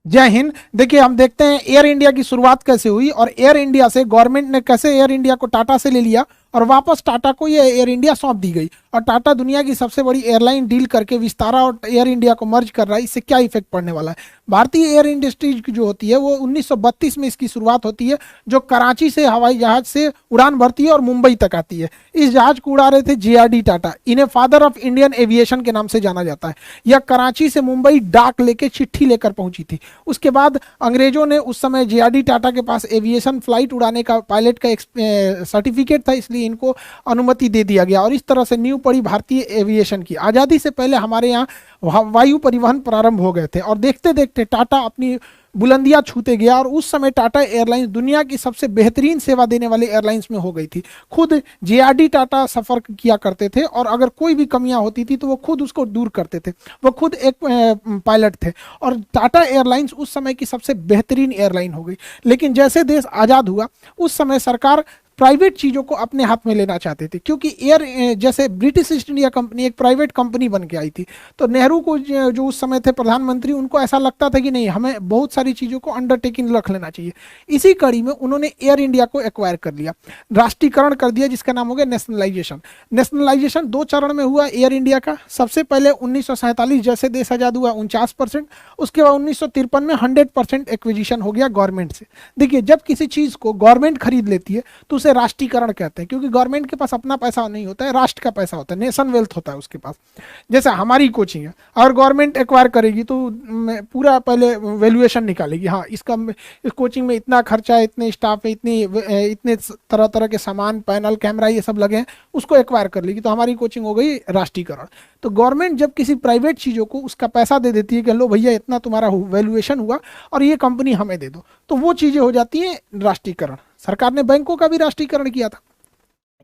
जय हिंद। देखिए, हम देखते हैं एयर इंडिया की शुरुआत कैसे हुई और एयर इंडिया से गवर्नमेंट ने कैसे एयर इंडिया को टाटा से ले लिया और वापस टाटा को ये एयर इंडिया सौंप दी गई। और टाटा दुनिया की सबसे बड़ी एयरलाइन डील करके विस्तारा और एयर इंडिया को मर्ज कर रहा है। इससे क्या इफेक्ट पड़ने वाला है? भारतीय एयर इंडस्ट्रीज की जो होती है वो 1932 में इसकी शुरुआत होती है, जो कराची से हवाई जहाज से उड़ान भरती है और मुंबई तक आती है। इस जहाज को उड़ा रहे थे JRD टाटा। इन्हें फादर ऑफ इंडियन एविएशन के नाम से जाना जाता है। यह कराची से मुंबई डाक लेके चिट्ठी लेकर पहुंची थी। उसके बाद अंग्रेजों ने, उस समय JRD टाटा के पास एविएशन फ्लाइट उड़ाने का पायलट का सर्टिफिकेट था, इसलिए इनको अनुमति दे दिया गया और इस तरह से नींव पड़ी भारतीय एविएशन की। आज़ादी से पहले हमारे यहाँ वायु परिवहन प्रारंभ हो गए थे और देखते देखते टाटा अपनी बुलंदियां छूते गया और उस समय टाटा एयरलाइंस दुनिया की सबसे बेहतरीन सेवा देने वाली एयरलाइंस में हो गई थी। खुद JRD टाटा सफ़र किया करते थे और अगर कोई भी कमियां होती थी तो वो खुद उसको दूर करते थे। वो खुद एक पायलट थे और टाटा एयरलाइंस उस समय की सबसे बेहतरीन एयरलाइन हो गई। लेकिन जैसे देश आज़ाद हुआ उस समय सरकार प्राइवेट चीज़ों को अपने हाथ में लेना चाहते थे, क्योंकि जैसे ब्रिटिश ईस्ट इंडिया कंपनी एक प्राइवेट कंपनी बन के आई थी। तो नेहरू को जो उस समय थे प्रधानमंत्री, उनको ऐसा लगता था कि नहीं, हमें बहुत सारी चीज़ों को अंडरटेकिंग रख लेना चाहिए। इसी कड़ी में उन्होंने एयर इंडिया को एक्वायर कर लिया, राष्ट्रीयकरण कर दिया, जिसका नाम हो गया नेशनलाइजेशन। नेशनलाइजेशन 2 चरण में हुआ एयर इंडिया का। सबसे पहले 1947 जैसे देश आज़ाद हुआ 49%। उसके बाद 1953 में 100% एक्विजिशन हो गया गवर्नमेंट से। देखिए, जब किसी चीज़ को गवर्नमेंट खरीद लेती है तो उसे राष्ट्रीयकरण कहते हैं, क्योंकि गवर्नमेंट के पास अपना पैसा नहीं होता है, राष्ट्र का पैसा होता है, नेशन वेल्थ होता है उसके पास। जैसे हमारी कोचिंग है, अगर गवर्नमेंट एक्वायर करेगी तो पूरा पहले वैल्यूएशन निकालेगी, हाँ इसका इस कोचिंग में इतना खर्चा है, इतने स्टाफ है, इतने तरह तरह के सामान, पैनल, कैमरा, ये सब लगे हैं, उसको एक्वायर कर लेगी, तो हमारी कोचिंग हो गई राष्ट्रीयकरण। तो गवर्नमेंट जब किसी प्राइवेट चीज़ों को उसका पैसा दे देती है कि लो भैया इतना तुम्हारा वैल्यूएशन हुआ और ये कंपनी हमें दे दो, तो वो चीज़ें हो जाती हैं राष्ट्रीयकरण। सरकार ने बैंकों का भी राष्ट्रीयकरण किया था,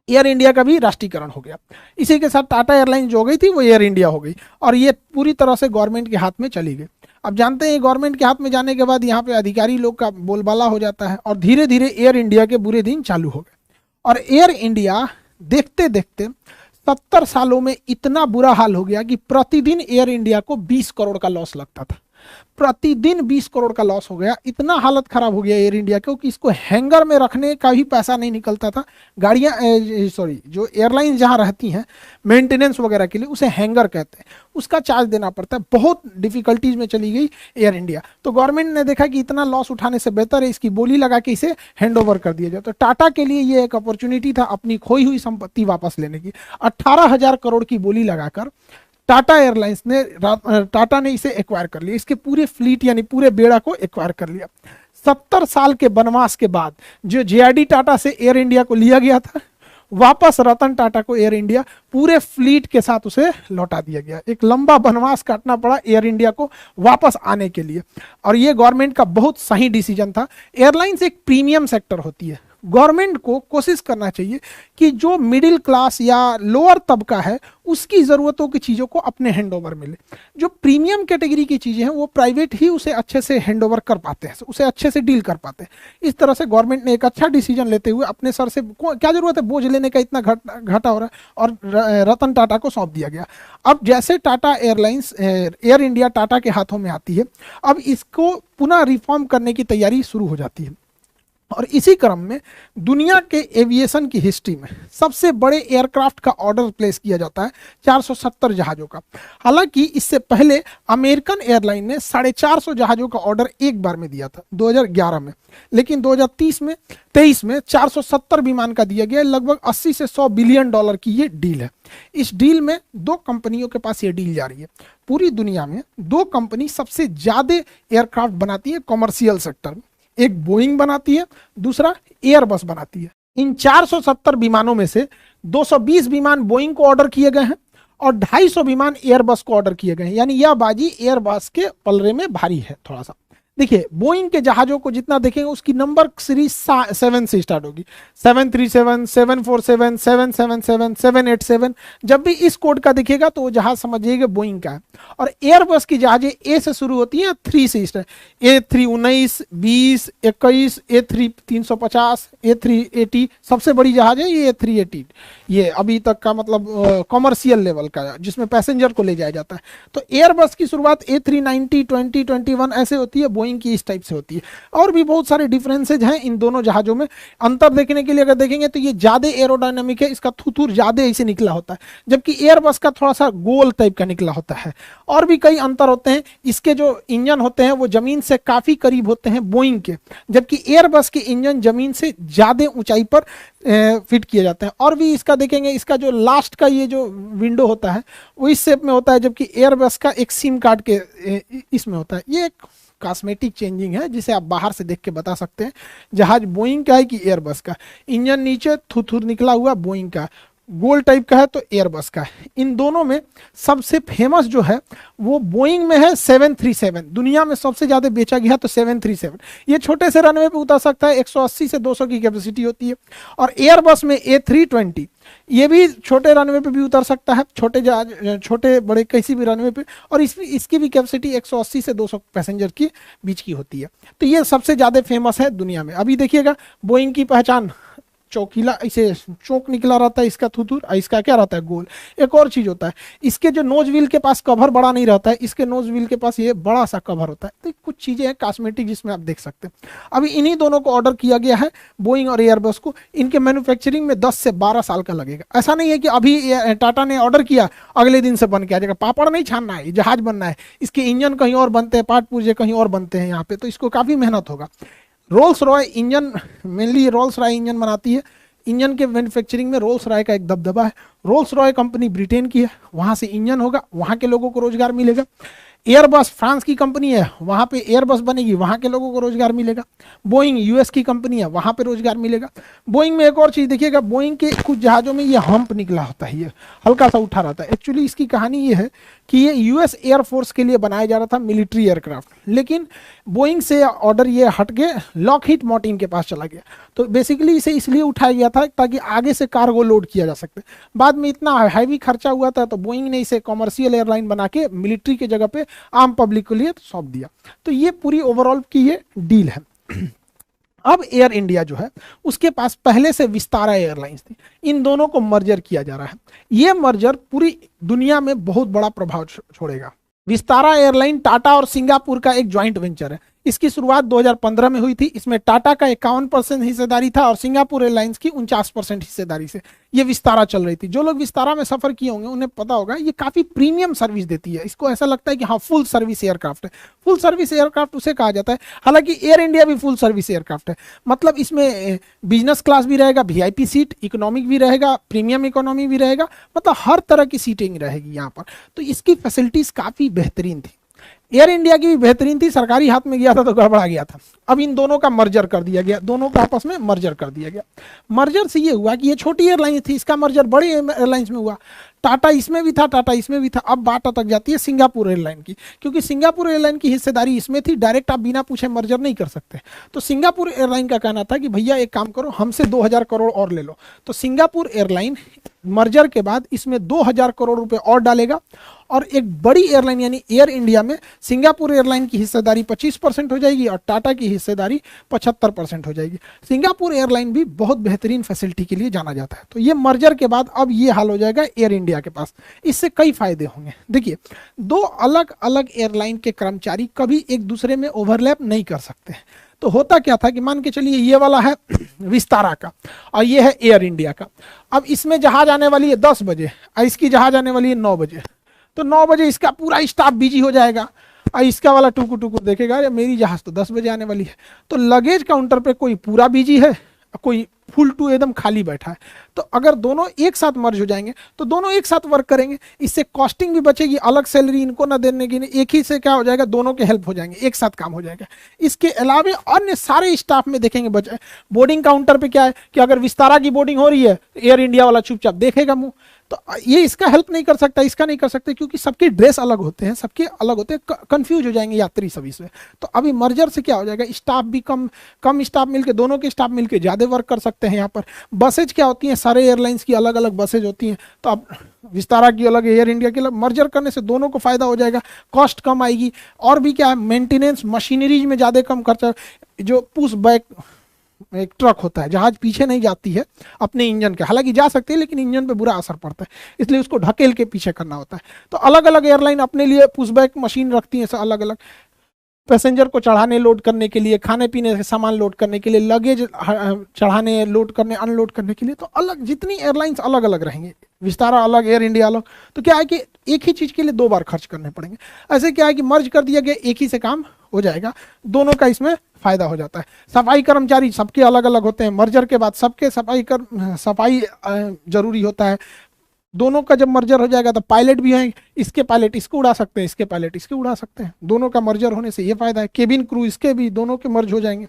एयर इंडिया का भी राष्ट्रीयकरण हो गया। इसी के साथ टाटा एयरलाइन जो हो गई थी वो एयर इंडिया हो गई और ये पूरी तरह से गवर्नमेंट के हाथ में चली गई। अब जानते हैं गवर्नमेंट के हाथ में जाने के बाद यहाँ पे अधिकारी लोग का बोलबाला हो जाता है और धीरे धीरे एयर इंडिया के बुरे दिन चालू हो गए। और एयर इंडिया देखते देखते 70 सालों में इतना बुरा हाल हो गया कि प्रतिदिन एयर इंडिया को 20 करोड़ का लॉस लगता था। प्रतिदिन 20 करोड़ का लॉस हो गया। इतना हालत खराब हो गया एयर इंडिया को कि इसको हैंगर में रखने का भी पैसा नहीं निकलता था। गाड़ियां, सॉरी, जो एयरलाइन जहां रहती हैं मेंटेनेंस वगैरह के लिए, उसे हैंगर कहते हैं, उसका चार्ज देना पड़ता है। बहुत डिफिकल्टीज में चली गई एयर इंडिया। तो गवर्नमेंट ने देखा कि इतना लॉस उठाने से बेहतर है इसकी बोली लगा के इसे हैंड ओवर कर दिया जाए। तो टाटा के लिए ये एक अपॉर्चुनिटी था अपनी खोई हुई संपत्ति वापस लेने की। 18,000 करोड़ की बोली लगाकर टाटा एयरलाइंस ने, टाटा ने इसे एक्वायर कर लिया, इसके पूरे फ्लीट यानी पूरे बेड़ा को एक्वायर कर लिया। 70 साल के वनवास के बाद जो JRD टाटा से एयर इंडिया को लिया गया था, वापस रतन टाटा को एयर इंडिया पूरे फ्लीट के साथ उसे लौटा दिया गया। एक लंबा वनवास काटना पड़ा एयर इंडिया को वापस आने के लिए और ये गवर्नमेंट का बहुत सही डिसीजन था। एयरलाइंस एक प्रीमियम सेक्टर होती है। गवर्नमेंट को कोशिश करना चाहिए कि जो मिडिल क्लास या लोअर तबका है उसकी ज़रूरतों की चीज़ों को अपने हैंड ओवर मिले। जो प्रीमियम कैटेगरी की चीज़ें हैं वो प्राइवेट ही उसे अच्छे से हैंड ओवर कर पाते हैं, उसे अच्छे से डील कर पाते हैं। इस तरह से गवर्नमेंट ने एक अच्छा डिसीजन लेते हुए अपने सर से, क्या ज़रूरत है बोझ लेने का, इतना घाटा हो रहा है, और रतन टाटा को सौंप दिया गया। अब जैसे Tata airlines, air India Tata के हाथों में आती है, अब इसको पुनः रिफॉर्म करने की तैयारी शुरू हो जाती है। और इसी क्रम में दुनिया के एविएशन की हिस्ट्री में सबसे बड़े एयरक्राफ्ट का ऑर्डर प्लेस किया जाता है 470 जहाज़ों का। हालांकि इससे पहले अमेरिकन एयरलाइन ने 450 जहाज़ों का ऑर्डर एक बार में दिया था 2011 में, लेकिन 2023 में 470 विमान का दिया गया। लगभग 80 से 100 बिलियन डॉलर की ये डील है। इस डील में 2 कंपनियों के पास ये डील जा रही है। पूरी दुनिया में 2 कंपनी सबसे ज़्यादा एयरक्राफ्ट बनाती है कॉमर्शियल सेक्टर में, एक बोइंग बनाती है, दूसरा एयरबस बनाती है। इन 470 विमानों में से 220 विमान बोइंग को ऑर्डर किए गए हैं और 250 विमान एयरबस को ऑर्डर किए गए हैं। यानी यह बाजी एयरबस के पलरे में भारी है थोड़ा सा। देखिए, बोइंग के जहाजों को जितना देखेंगे उसकी नंबर सीरीज 7 से स्टार्ट होगी, 737, 747, 777, 787। जब भी इस कोड का दिखेगा तो वो जहाज समझिएगा बोइंग का है। और एयरबस की जहाजें ए से शुरू होती हैं, 3 से स्टार्ट, A3 19, 20, 21, A3 350, A3 80, सबसे बड़ी जहाज है ये A380। ये अभी तक का मतलब कॉमर्शियल लेवल का, जिसमें पैसेंजर को ले जाया जाता है। तो एयरबस की शुरुआत A390, 20, 21 ऐसे होती है बोइंग की इस टाइप से होती है। और भी बहुत सारे डिफरेंसेज हैं इन दोनों जहाजों में। अंतर देखने के लिए अगर देखेंगे तो ये ज़्यादा एरोडायनामिक है, इसका थूथूर ज़्यादा ऐसे निकला होता है, जबकि एयरबस का थोड़ा सा गोल टाइप का निकला होता है। और भी कई अंतर होते हैं। इसके जो इंजन होते हैं वो जमीन से काफ़ी करीब होते हैं बोइंग के, जबकि एयरबस के इंजन जमीन से ज़्यादा ऊंचाई पर फिट किए जाते हैं। और भी इसका देखेंगे, इसका जो लास्ट का ये जो विंडो होता है वो इस शेप में होता है, जबकि एयरबस का एक सिम कार्ड के इसमें होता है। ये एक कॉस्मेटिक चेंजिंग है जिसे आप बाहर से देख के बता सकते हैं जहाज बोइंग का है कि एयरबस का। इंजन नीचे थुथुर निकला हुआ बोइंग का, गोल टाइप का है तो एयरबस का है। इन दोनों में सबसे फेमस जो है वो बोइंग में है 737, दुनिया में सबसे ज़्यादा बेचा गया तो 737। ये छोटे से रनवे पे उतर सकता है, 180 से 200 की कैपेसिटी होती है। और एयरबस में A320, ये भी छोटे रनवे पे भी उतर सकता है, छोटे जहाज छोटे बड़े किसी भी रनवे पे, और इसकी भी कैपेसिटी 180 से 200 पैसेंजर की बीच की होती है। तो ये सबसे ज़्यादा फेमस है दुनिया में। अभी देखिएगा बोइंग की पहचान चौकीला, इसे चौक निकला रहता है इसका थुथुर, और इसका क्या रहता है गोल। एक और चीज होता है, इसके जो नोज व्हील के पास कवर बड़ा नहीं रहता है, इसके नोज व्हील के पास ये बड़ा सा कवर होता है। तो कुछ चीजें हैं कॉस्मेटिक जिसमें आप देख सकते हैं। अभी इन्हीं दोनों को ऑर्डर किया गया है, बोइंग और एयरबस को। इनके मैन्युफैक्चरिंग में 10 से 12 साल का लगेगा। ऐसा नहीं है कि अभी टाटा ने ऑर्डर किया अगले दिन से बन के आ जाएगा। पापड़ नहीं छानना है, जहाज बनना है। इसके इंजन कहीं और बनते हैं, पार्ट पुर्जे कहीं और बनते हैं यहाँ पे, तो इसको काफी मेहनत होगा। Rolls Royce engine, mainly Rolls Royce engine बनाती है। इंजन के मैन्युफैक्चरिंग में रोल्स रॉय का एक दबदबा है। रोल्स रॉय कंपनी ब्रिटेन की है, वहां से इंजन होगा, वहां के लोगों को रोजगार मिलेगा। एयरबस फ्रांस की कंपनी है, वहां पे एयरबस बनेगी, वहां के लोगों को रोजगार मिलेगा। बोइंग यूएस की कंपनी है, वहां पे रोजगार मिलेगा। बोइंग में एक और चीज देखिएगा, बोइंग के कुछ जहाजों में ये हम्प निकला होता है, ये हल्का सा उठा रहता है। एक्चुअली इसकी कहानी ये है कि ये यूएस एयरफोर्स के लिए बनाया जा रहा था, मिलिट्री एयरक्राफ्ट, लेकिन बोइंग से ऑर्डर ये हट के लॉकहीड मार्टिन के पास चला गया। तो बेसिकली इसे इसलिए उठाया गया था ताकि आगे से कार्गो लोड किया जा सकते। बाद में इतना हैवी खर्चा हुआ था तो बोइंग ने इसे कॉमर्शियल एयरलाइन बना के मिलिट्री के जगह पे आम पब्लिक के लिए सौंप दिया। तो ये पूरी ओवरऑल की ये डील है। अब एयर इंडिया जो है उसके पास पहले से विस्तारा एयरलाइंस थी, इन दोनों को मर्जर किया जा रहा है। ये मर्जर पूरी दुनिया में बहुत बड़ा प्रभाव छोड़ेगा। विस्तारा एयरलाइन टाटा और सिंगापुर का एक ज्वाइंट वेंचर है। इसकी शुरुआत 2015 में हुई थी। इसमें टाटा का 51% हिस्सेदारी था और सिंगापुर एयरलाइंस की 49% हिस्सेदारी से ये विस्तारा चल रही थी। जो लोग विस्तारा में सफर किए होंगे उन्हें पता होगा ये काफी प्रीमियम सर्विस देती है। इसको ऐसा लगता है कि हाँ फुल सर्विस एयरक्राफ्ट है। फुल सर्विस एयरक्राफ्ट उसे कहा जाता है। हालांकि एयर इंडिया भी फुल सर्विस एयरक्राफ्ट है, मतलब इसमें बिजनेस क्लास भी रहेगा, वीआईपी सीट, इकोनॉमिक भी रहेगा, प्रीमियम इकोनॉमी भी रहेगा, मतलब हर तरह की सीटिंग रहेगी यहाँ पर। तो इसकी फैसिलिटीज काफी बेहतरीन थी। एयर इंडिया की भी बेहतरीन थी, सरकारी हाथ में गया था तो गड़बड़ा गया था। अब इन दोनों का मर्जर कर दिया गया, दोनों का आपस में मर्जर कर दिया गया। मर्जर से ये हुआ कि ये छोटी एयरलाइन थी, इसका मर्जर बड़ी एयरलाइंस में हुआ। टाटा इसमें भी था, टाटा इसमें भी था। अब बात अटक जाती है सिंगापुर एयरलाइन की, क्योंकि सिंगापुर एयरलाइन की हिस्सेदारी इसमें थी। डायरेक्ट आप बिना पूछे मर्जर नहीं कर सकते। तो सिंगापुर एयरलाइन का कहना था कि भैया एक काम करो, हमसे 2000 करोड़ और ले लो। तो सिंगापुर एयरलाइन मर्जर के बाद इसमें 2000 करोड़ रुपए और डालेगा और एक बड़ी एयरलाइन यानी एयर इंडिया में सिंगापुर एयरलाइन की हिस्सेदारी 25% हो जाएगी और टाटा की हिस्सेदारी 75% हो जाएगी। सिंगापुर एयरलाइन भी बहुत बेहतरीन फैसिलिटी के लिए जाना जाता है। तो ये मर्जर के बाद अब ये हाल हो जाएगा एयर इंडिया के पास। इससे कई फायदे होंगे। देखिए, दो अलग अलग एयरलाइन के कर्मचारी कभी एक दूसरे में ओवरलैप नहीं कर सकते। तो होता क्या था कि मान के चलिए ये वाला है विस्तारा का और ये है एयर इंडिया का। अब इसमें जहाज आने वाली है 10 बजे और इसकी जहाज आने वाली है 9 बजे। तो 9 बजे इसका पूरा स्टाफ बिजी हो जाएगा और इसका वाला टुकु टुकु देखेगा मेरी जहाज तो 10 बजे आने वाली है। तो लगेज काउंटर पे कोई पूरा बिजी है, कोई फुल टू एकदम खाली बैठा है। तो अगर दोनों एक साथ मर्ज हो जाएंगे तो दोनों एक साथ वर्क करेंगे, इससे कॉस्टिंग भी बचेगी, अलग सैलरी इनको ना देने की, एक ही से क्या हो जाएगा, दोनों के हेल्प हो जाएंगे, एक साथ काम हो जाएगा। इसके अलावा अन्य सारे स्टाफ में देखेंगे बचे। बोर्डिंग काउंटर पे क्या है कि अगर विस्तारा की बोर्डिंग हो रही है एयर इंडिया वाला चुपचाप देखेगा मुंह। तो ये इसका हेल्प नहीं कर सकता, इसका नहीं कर सकते, क्योंकि सबके ड्रेस अलग होते हैं, सबके अलग होते हैं, कंफ्यूज हो जाएंगे यात्री सभी इसमें। तो अभी मर्जर से क्या हो जाएगा, स्टाफ भी कम स्टाफ मिलके, दोनों के स्टाफ मिलके ज्यादा वर्क कर सकते हैं। यहाँ पर बसेज क्या होती हैं, सारे एयरलाइंस की अलग अलग बसेज होती हैं। तो अब विस्तारा की अलग, एयर इंडिया की अलग, मर्जर करने से दोनों को फायदा हो जाएगा, कॉस्ट कम आएगी। और भी क्या है, मेंटेनेंस मशीनरीज में ज्यादा कम खर्चा। जो पुश बैक एक ट्रक होता है, जहाज पीछे नहीं जाती है अपने इंजन के, हालांकि जा सकती है लेकिन इंजन पे बुरा असर पड़ता है, इसलिए उसको ढकेल के पीछे करना होता है। तो अलग अलग एयरलाइन अपने लिए पुशबैक मशीन रखती है अलग अलग। पैसेंजर को चढ़ाने लोड करने के लिए, खाने पीने के सामान लोड करने के लिए, लगेज चढ़ाने लोड करने अनलोड करने के लिए, तो अलग जितनी एयरलाइंस अलग अलग रहेंगे, विस्तारा अलग, एयर इंडिया अलग, तो क्या है कि एक ही चीज के लिए 2 बार खर्च करने पड़ेंगे। ऐसे क्या है कि मर्ज कर दिया गया, एक ही से काम हो जाएगा, दोनों का इसमें फायदा हो जाता है। सफाई कर्मचारी सबके अलग अलग होते हैं, मर्जर के बाद सबके सफाई जरूरी होता है। दोनों का जब मर्जर हो जाएगा तो पायलट भी हैं, इसके पायलट इसको उड़ा सकते हैं, इसके पायलट इसके उड़ा सकते हैं। दोनों का मर्जर होने से ये फायदा है। केबिन क्रू इसके भी, दोनों के मर्ज हो जाएंगे।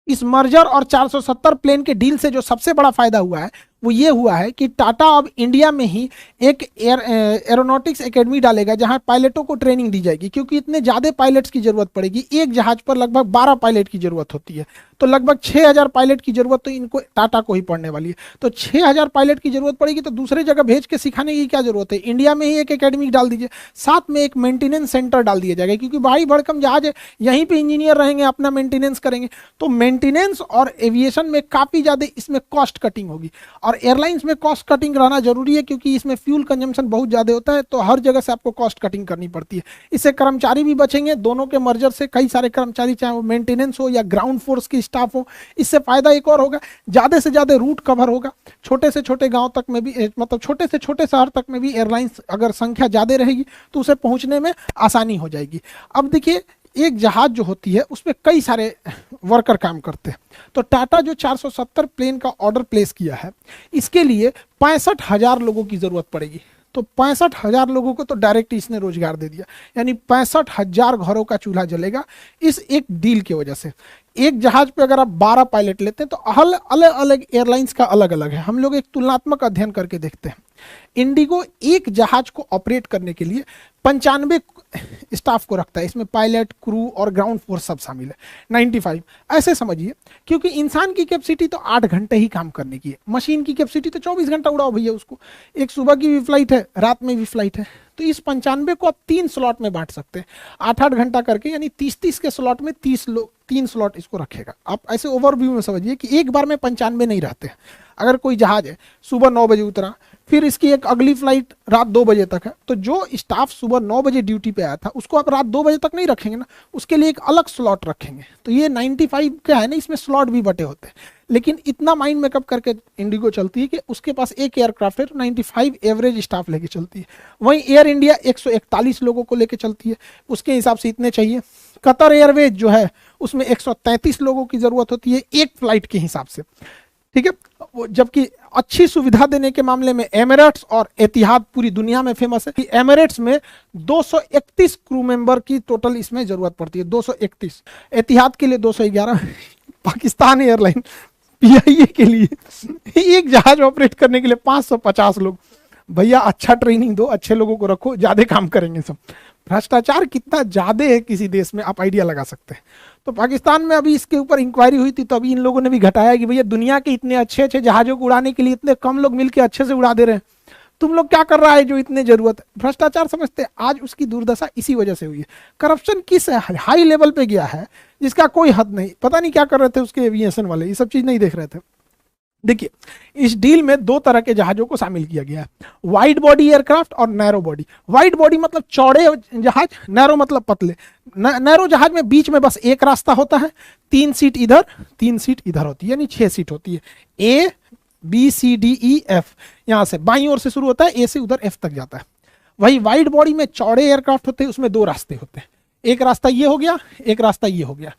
इस मर्जर और 470 प्लेन के डील से जो सबसे बड़ा फायदा हुआ है वो ये हुआ है कि टाटा अब इंडिया में ही एक एरोनॉटिक्स एकेडमी डालेगा जहां पायलटों को ट्रेनिंग दी जाएगी, क्योंकि इतने ज़्यादा पायलट्स की जरूरत पड़ेगी। एक जहाज पर लगभग 12 पायलट की जरूरत होती है, तो लगभग 6000 पायलट की जरूरत तो इनको टाटा को ही पड़ने वाली है। तो 6000 पायलट की जरूरत पड़ेगी तो दूसरे जगह भेज के सिखाने की क्या जरूरत है, इंडिया में ही एक एकेडमी डाल दीजिए, साथ में एक मेंटेनेंस सेंटर डाल दिया जाएगा, क्योंकि भारी भड़कम जहाज है, यहीं पे इंजीनियर रहेंगे, अपना मेंटेनेंस करेंगे। तो मेंटेनेंस और एविएशन में काफ़ी ज़्यादा इसमें कॉस्ट कटिंग होगी, और एयरलाइंस में कॉस्ट कटिंग रहना जरूरी है, क्योंकि इसमें फ्यूल कंजम्पशन बहुत ज़्यादा होता है, तो हर जगह से आपको कॉस्ट कटिंग करनी पड़ती है। इससे कर्मचारी भी बचेंगे, दोनों के मर्जर से कई सारे कर्मचारी, चाहे वो मेंटेनेंस हो या ग्राउंड फोर्स की स्टाफ हो, इससे फायदा एक और होगा, ज़्यादा से ज़्यादा रूट कवर होगा। छोटे से छोटे गाँव तक में भी, मतलब छोटे से छोटे शहर तक में भी एयरलाइंस अगर संख्या ज़्यादा रहेगी तो उसे पहुँचने में आसानी हो जाएगी। अब देखिए, एक जहाज जो होती है उसमें कई सारे वर्कर काम करते हैं, तो टाटा जो 470 प्लेन का ऑर्डर प्लेस किया है, इसके लिए 65,000 लोगों की जरूरत पड़ेगी। तो 65,000 लोगों को तो डायरेक्ट इसने रोजगार दे दिया, यानी 65,000 घरों का चूल्हा जलेगा इस एक डील की वजह से। एक जहाज पे अगर आप 12 पायलट लेते हैं तो अलग अलग एयरलाइंस का अलग अलग है। हम लोग एक तुलनात्मक अध्ययन करके देखते हैं। इंडिगो एक जहाज को ऑपरेट करने के लिए 95 स्टाफ को रखता है, इसमें पायलट, क्रू और ग्राउंड फोर्स सब शामिल है। 95 ऐसे समझिए, क्योंकि इंसान की कैपेसिटी तो 8 घंटे ही काम करने की है, मशीन की कैपेसिटी तो 24 घंटा उड़ाओ भैया उसको। एक सुबह की भी फ्लाइट है, रात में भी फ्लाइट है, तो इस 95 को आप 3 स्लॉट में बांट सकते हैं, 8-8 घंटा करके, यानी 30-30 के स्लॉट में 3 स्लॉट इसको रखेगा। आप ऐसे ओवरव्यू में समझिए कि एक बार में 95 नहीं रहते हैं। अगर कोई जहाज है, सुबह 9 बजे उतरा, फिर इसकी एक अगली फ्लाइट रात 2 बजे तक है, तो जो स्टाफ सुबह 9 बजे ड्यूटी पे आया था उसको आप रात 2 बजे तक नहीं रखेंगे ना, उसके लिए एक अलग स्लॉट रखेंगे। तो ये 95 क्या है ना, इसमें स्लॉट भी बटे होते हैं। लेकिन इतना माइंड मेकअप करके इंडिगो चलती है कि उसके पास एक एयरक्राफ्ट है तो 95 एवरेज स्टाफ लेके चलती है। वहीं एयर इंडिया 141 लोगों को लेके चलती है, उसके हिसाब से इतने चाहिए। कतर एयरवेज जो है उसमें 133 लोगों की जरूरत होती है एक फ्लाइट के हिसाब से, ठीक है। जबकि अच्छी सुविधा देने के मामले में एमिरेट्स और एतिहाद पूरी दुनिया में फेमस है। एमिरेट्स में 231 क्रू मेंबर की टोटल इसमें जरूरत पड़ती है, 231। एतिहाद के लिए 211। पाकिस्तान एयरलाइन पीआईए के लिए एक जहाज ऑपरेट करने के लिए 550 लोग। भैया अच्छा ट्रेनिंग दो, अच्छे लोगों को रखो, ज्यादा काम करेंगे सब। भ्रष्टाचार कितना ज्यादा है किसी देश में, आप आइडिया लगा सकते हैं। तो पाकिस्तान में अभी इसके ऊपर इंक्वायरी हुई थी, तो अभी इन लोगों ने भी घटाया कि भैया दुनिया के इतने अच्छे अच्छे जहाजों को उड़ाने के लिए इतने कम लोग मिलकर अच्छे से उड़ा दे रहे हैं, तुम लोग क्या कर रहा है जो इतने जरूरत है। भ्रष्टाचार समझते हैं, आज उसकी दुर्दशा इसी वजह से हुई है। करप्शन किस हाई लेवल पे गया है जिसका कोई हद नहीं। पता नहीं क्या कर रहे थे उसके एविएशन वाले, ये सब चीज नहीं देख रहे थे। देखिए, इस डील में 2 तरह के जहाजों को शामिल किया गया है, वाइड बॉडी एयरक्राफ्ट और नैरो बॉडी। वाइड बॉडी मतलब चौड़े जहाज, नैरो मतलब पतले। नैरो जहाज में बीच में बस एक रास्ता होता है, 3 सीट इधर 3 सीट इधर होती है, यानी 6 सीट होती है। A B C D E F, यहां से बाईं ओर से शुरू होता है, ए से उधर एफ तक जाता है। वही वाइड बॉडी में चौड़े एयरक्राफ्ट होते हैं, उसमें 2 रास्ते होते हैं, एक रास्ता ये हो गया, एक रास्ता ये हो गया।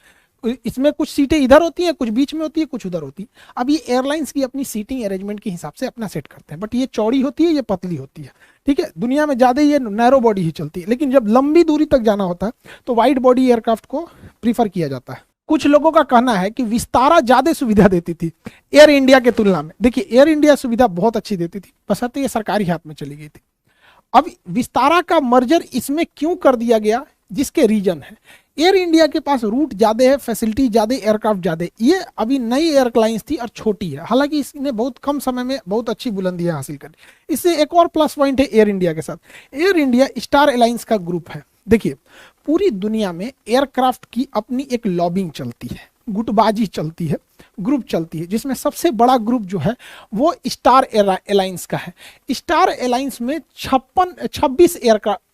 इसमें कुछ सीटें इधर होती हैं, कुछ बीच में होती है, कुछ उधर होती है। अब ये एयरलाइंस की अपनी सीटिंग अरेंजमेंट के हिसाब से अपना सेट करते हैं, बट ये चौड़ी होती है, ये पतली होती है, ठीक है। दुनिया में ज्यादा ये नैरो बॉडी ही चलती है, लेकिन जब लंबी दूरी तक जाना होता है तो वाइड बॉडी एयरक्राफ्ट को प्रीफर किया जाता है। कुछ लोगों का कहना है कि विस्तारा ज्यादा सुविधा देती थी एयर इंडिया के तुलना में। देखिए, एयर इंडिया सुविधा बहुत अच्छी देती थी, बशर्ते ये सरकारी हाथ में चली गई थी। अब विस्तारा का मर्जर इसमें क्यों कर दिया गया, जिसके रीजन है, एयर इंडिया के पास रूट ज्यादा है, फैसिलिटी ज्यादा, एयरक्राफ्ट ज्यादा। ये अभी नई एयरलाइंस थी और छोटी है, हालांकि इसने बहुत कम समय में बहुत अच्छी बुलंदियां हासिल करी। इससे एक और प्लस पॉइंट है एयर इंडिया के साथ, एयर इंडिया स्टार एलायंस का ग्रुप है। देखिए, पूरी दुनिया में एयरक्राफ्ट की अपनी एक लॉबिंग चलती है, गुटबाजी चलती है, ग्रुप चलती है, जिसमें सबसे बड़ा ग्रुप जो है वो स्टार एलायंस का है। स्टार एलायंस में 26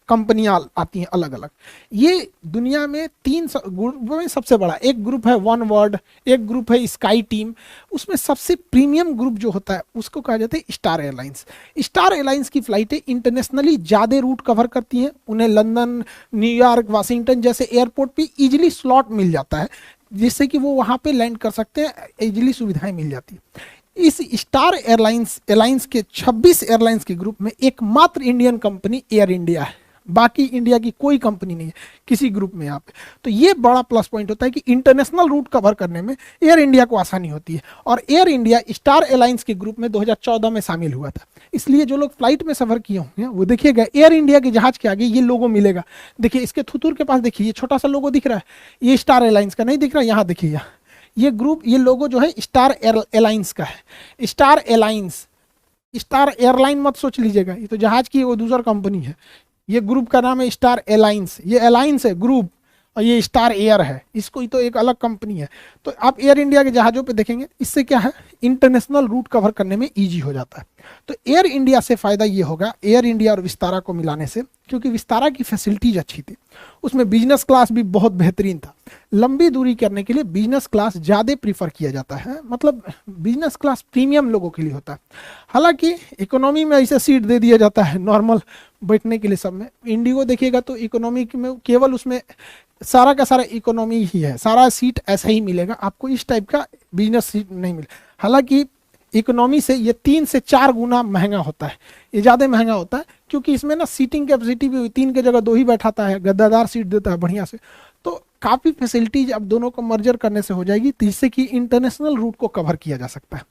कंपनियां आती हैं अलग अलग। ये दुनिया में तीन ग्रुप में सबसे बड़ा एक ग्रुप है वन वर्ल्ड, एक ग्रुप है स्काई टीम, उसमें सबसे प्रीमियम ग्रुप जो होता है उसको कहा जाता है स्टार एयरलाइंस। स्टार एयरलाइंस की फ्लाइटें इंटरनेशनली ज़्यादा रूट कवर करती हैं, उन्हें लंदन, न्यूयॉर्क, वाशिंगटन जैसे एयरपोर्ट पे इजीली स्लॉट मिल जाता है, जिससे कि वो वहाँ पे लैंड कर सकते हैं, इजीली सुविधाएं मिल जाती है। इस स्टार एयरलाइंस के 26 एयरलाइंस के ग्रुप में एकमात्र इंडियन कंपनी एयर इंडिया है, बाकी इंडिया की कोई कंपनी नहीं है किसी ग्रुप में यहाँ पे। तो ये बड़ा प्लस पॉइंट होता है कि इंटरनेशनल रूट कवर करने में एयर इंडिया को आसानी होती है। और एयर इंडिया स्टार एयरलाइंस के ग्रुप में 2014 में शामिल हुआ था, इसलिए जो लोग फ्लाइट में सफर किए होंगे वो देखिएगा एयर इंडिया के जहाज के आगे ये लोगो मिलेगा। देखिए इसके थुतुर के पास देखिए ये छोटा सा लोगो दिख रहा है, ये स्टार एयरलाइंस का नहीं दिख रहा है, यहाँ देखिए ये ग्रुप, ये लोगो जो है स्टार एयरलाइंस का है। स्टार एयरलाइंस, स्टार एयरलाइन मत सोच लीजिएगा, ये तो जहाज की वो दूसरा कंपनी है। ये ग्रुप का नाम है स्टार एयरलाइंस, ये एयरलाइंस है ग्रुप, और ये स्टार एयर है, इसको तो एक अलग कंपनी है। तो आप एयर इंडिया के जहाज़ों पे देखेंगे, इससे क्या है इंटरनेशनल रूट कवर करने में इजी हो जाता है। तो एयर इंडिया से फ़ायदा ये होगा एयर इंडिया और विस्तारा को मिलाने से, क्योंकि विस्तारा की फैसिलिटीज अच्छी थी, उसमें बिजनेस क्लास भी बहुत बेहतरीन था। लंबी दूरी करने के लिए बिजनेस क्लास ज़्यादा प्रीफर किया जाता है, मतलब बिजनेस क्लास प्रीमियम लोगों के लिए होता है। हालांकि इकोनॉमी में ऐसे सीट दे दिया जाता है नॉर्मल बैठने के लिए सब में। इंडिगो देखिएगा तो इकोनॉमी में केवल उसमें सारा का सारा इकोनॉमी ही है, सारा सीट ऐसा ही मिलेगा आपको, इस टाइप का बिजनेस सीट नहीं मिले। हालांकि इकोनॉमी से ये 3 से 4 गुना महंगा होता है, ये ज़्यादा महंगा होता है क्योंकि इसमें ना सीटिंग कैपेसिटी भी 3 की जगह 2 ही बैठाता है, गद्दादार सीट देता है बढ़िया से। तो काफ़ी फैसिलिटीज अब दोनों को मर्जर करने से हो जाएगी, जिससे कि इंटरनेशनल रूट को कवर किया जा सकता है।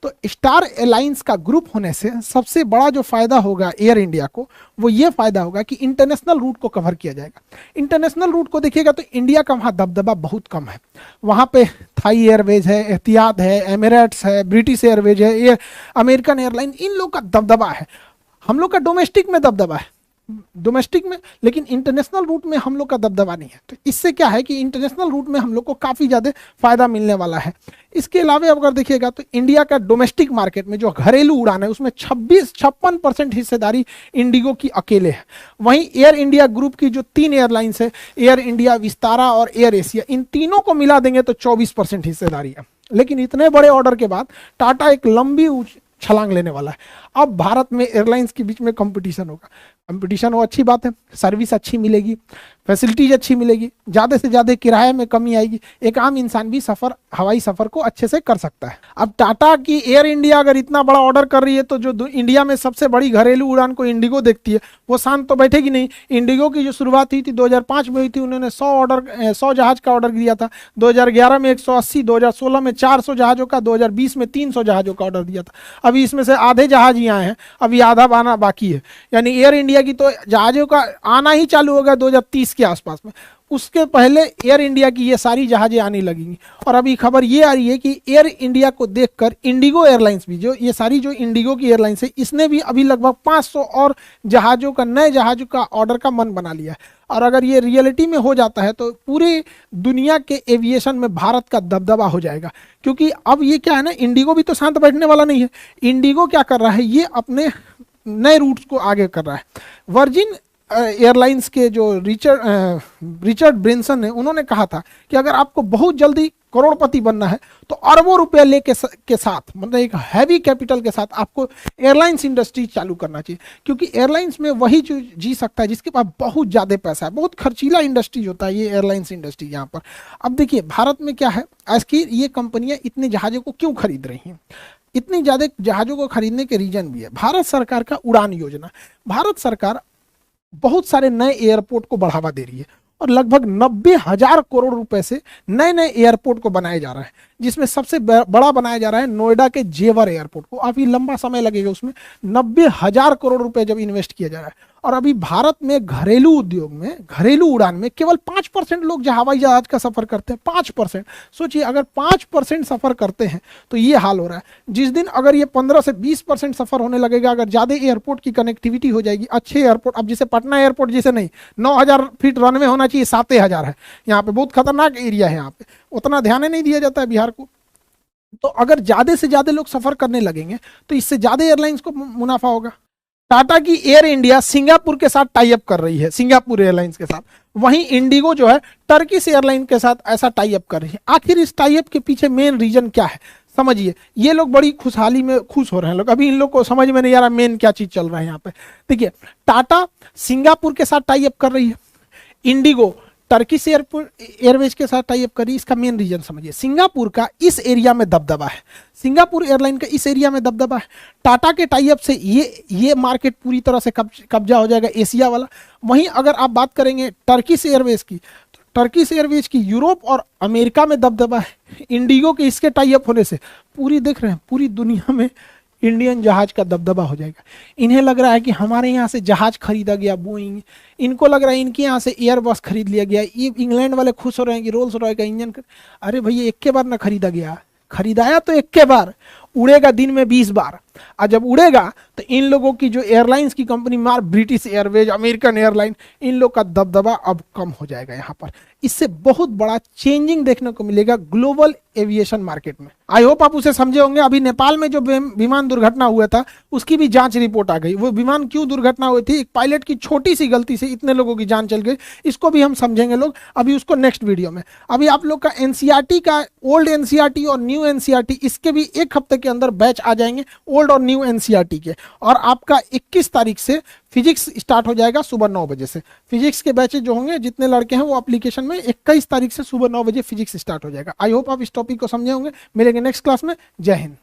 तो स्टार एयरलाइंस का ग्रुप होने से सबसे बड़ा जो फायदा होगा एयर इंडिया को, वो ये फायदा होगा कि इंटरनेशनल रूट को कवर किया जाएगा। इंटरनेशनल रूट को देखिएगा तो इंडिया का वहाँ दबदबा बहुत कम है। वहाँ पे थाई एयरवेज है, एहतियात है, एमिरेट्स है, ब्रिटिश एयरवेज है, ये अमेरिकन एयरलाइन, इन लोग का दबदबा है। हम लोग का डोमेस्टिक में दबदबा है, डोमेस्टिक में, लेकिन इंटरनेशनल रूट में हम लोग का दबदबा नहीं है। तो इससे क्या है कि इंटरनेशनल रूट में हम लोग को काफ़ी ज़्यादा फायदा मिलने वाला है। इसके अलावा अगर देखिएगा तो इंडिया का डोमेस्टिक मार्केट में जो घरेलू उड़ान है उसमें 56-56% हिस्सेदारी इंडिगो की अकेले है। वहीं एयर इंडिया ग्रुप की जो 3 एयरलाइंस है, एयर इंडिया, विस्तारा और एयर एशिया, इन तीनों को मिला देंगे तो 24% हिस्सेदारी है। लेकिन इतने बड़े ऑर्डर के बाद टाटा एक लंबी छलांग लेने वाला है। अब भारत में एयरलाइंस के बीच में कंपटीशन होगा, कंपटीशन हो अच्छी बात है, सर्विस अच्छी मिलेगी, फैसिलिटीज अच्छी मिलेगी, ज़्यादा से ज़्यादा किराए में कमी आएगी, एक आम इंसान भी सफ़र, हवाई सफ़र को अच्छे से कर सकता है। अब टाटा की एयर इंडिया अगर इतना बड़ा ऑर्डर कर रही है तो जो इंडिया में सबसे बड़ी घरेलू उड़ान को इंडिगो देखती है वो शांत तो बैठेगी नहीं। इंडिगो की जो शुरुआत हुई थी 2005 में हुई थी, उन्होंने 100 जहाज़ का ऑर्डर दिया था, 2011 में 180, 2016 में 400 जहाज़ों का, 2020 में 300 जहाज़ों का ऑर्डर दिया था। अभी इसमें से आधे जहाज ही आए हैं, अभी आधा आना बाकी है। यानी एयर इंडिया की तो जहाज़ों का आना ही चालू होगा 2030 के आसपास में, उसके पहले एयर इंडिया की ये सारी जहाज़ें आने लगेंगी। और अभी खबर ये आ रही है कि एयर इंडिया को देखकर इंडिगो एयरलाइंस भी, जो ये सारी जो इंडिगो की एयरलाइंस है, इसने भी अभी लगभग 500 और जहाज़ों का, नए जहाज़ों का ऑर्डर का मन बना लिया है। और अगर ये रियलिटी में हो जाता है तो पूरी दुनिया के एविएशन में भारत का दबदबा हो जाएगा। क्योंकि अब ये क्या है ना, इंडिगो भी तो शांत बैठने वाला नहीं है। इंडिगो क्या कर रहा है, ये अपने नए रूट्स को आगे कर रहा है। वर्जिन एयरलाइंस के जो रिचर्ड ब्रेंसन ने, उन्होंने कहा था कि अगर आपको बहुत जल्दी करोड़पति बनना है तो अरबों रुपए के साथ, मतलब एक हैवी कैपिटल के साथ आपको एयरलाइंस इंडस्ट्री चालू करना चाहिए। क्योंकि एयरलाइंस में वही जो जी सकता है जिसके पास बहुत ज़्यादा पैसा है, बहुत खर्चीला इंडस्ट्री होता है ये एयरलाइंस इंडस्ट्री यहाँ पर। अब देखिए भारत में क्या है, आज की ये कंपनियाँ इतने जहाज़ों को क्यों खरीद रही हैं, इतनी ज़्यादा जहाज़ों को खरीदने के रीजन भी है भारत सरकार का उड़ान योजना। भारत सरकार बहुत सारे नए एयरपोर्ट को बढ़ावा दे रही है और लगभग 90,000 करोड़ रुपए से नए नए एयरपोर्ट को बनाया जा रहा है, जिसमें सबसे बड़ा बनाया जा रहा है नोएडा के जेवर एयरपोर्ट को। अभी लंबा समय लगेगा उसमें, 90,000 करोड़ रुपए जब इन्वेस्ट किया जा रहा है। और अभी भारत में घरेलू उद्योग में, घरेलू उड़ान में केवल 5% लोग हवाई जहाज का सफर करते हैं। 5%, सोचिए अगर 5% सफर करते हैं तो ये हाल हो रहा है। जिस दिन अगर ये 15 से 20% सफर होने लगेगा, अगर ज्यादा एयरपोर्ट की कनेक्टिविटी हो जाएगी, अच्छे एयरपोर्ट, अब जैसे पटना एयरपोर्ट जैसे नहीं, 9,000 फीट रनवे होना चाहिए, 7,000 है यहाँ पे, बहुत खतरनाक एरिया है यहाँ पे, उतना ध्यान नहीं दिया जाता है बिहार को। तो अगर ज्यादा से ज्यादा लोग सफर करने लगेंगे तो इससे ज्यादा एयरलाइंस को मुनाफा होगा। टाटा की एयर इंडिया सिंगापुर के साथ टाई अप कर रही है, सिंगापुर एयरलाइंस के साथ। वहीं इंडिगो जो है टर्किश एयरलाइन के साथ ऐसा टाई अप कर रही है। आखिर इस टाई अप के पीछे मेन रीजन क्या है समझिए। ये लोग बड़ी खुशहाली में खुश हो रहे हैं लोग, अभी इन लोग को समझ में नहीं आ रहा मेन क्या चीज चल रहा है यहाँ पे। देखिए, टाटा सिंगापुर के साथ टाई अप कर रही है, इंडिगो टर्किश एयरवेज के साथ टाई अप करी। इसका मेन रीजन समझिए, सिंगापुर का इस एरिया में दबदबा है, सिंगापुर एयरलाइन का इस एरिया में दबदबा है। टाटा के टाई अप से ये मार्केट पूरी तरह से कब्जा हो जाएगा, एशिया वाला। वहीं अगर आप बात करेंगे टर्किश एयरवेज की, तो टर्किश एयरवेज की यूरोप और अमेरिका में दबदबा है। इंडिगो के इसके टाई अप होने से पूरी देख रहे हैं पूरी दुनिया में इंडियन जहाज का दबदबा हो जाएगा। इन्हें लग रहा है कि हमारे यहाँ से जहाज खरीदा गया बोइंग, इनको लग रहा है इनके यहाँ से एयरबस खरीद लिया गया। ये इंग्लैंड वाले खुश हो रहे हैं कि रोल्स रॉय का इंजन अरे भैया एक के बार ना खरीदा गया, खरीदाया तो एक के बार, उड़ेगा दिन में 20 बार। और जब उड़ेगा तो इन लोगों की जो एयरलाइंस की कंपनी मार, ब्रिटिश एयरवेज, अमेरिकन एयरलाइन, इन लोग का दबदबा अब कम हो जाएगा यहाँ पर। इससे बहुत बड़ा चेंजिंग देखने को मिलेगा ग्लोबल एविएशन मार्केट में। आई होप आप उसे समझे होंगे। अभी नेपाल में जो विमान दुर्घटना हुआ था उसकी भी जांच रिपोर्ट आ गई। वो विमान क्यों दुर्घटना हुई थी, एक पायलट की छोटी सी गलती से इतने लोगों की जान चल गई, इसको भी हम समझेंगे लोग अभी उसको नेक्स्ट वीडियो में। अभी आप लोग का एनसीईआरटी का ओल्ड एनसीईआरटी और न्यू एनसीईआरटी, इसके भी एक हफ्ते के अंदर बैच आ जाएंगे ओल्ड और न्यू एनसीईआरटी के। और आपका 21 तारीख से फिजिक्स स्टार्ट हो जाएगा सुबह 9 बजे से। फिजिक्स के बैचेज जो होंगे जितने लड़के हैं वो एप्लीकेशन में 21 तारीख से सुबह 9 बजे फिजिक्स स्टार्ट हो जाएगा। आई होप आप इस टॉपिक को समझे होंगे। मिलेंगे नेक्स्ट क्लास में। जय हिंद।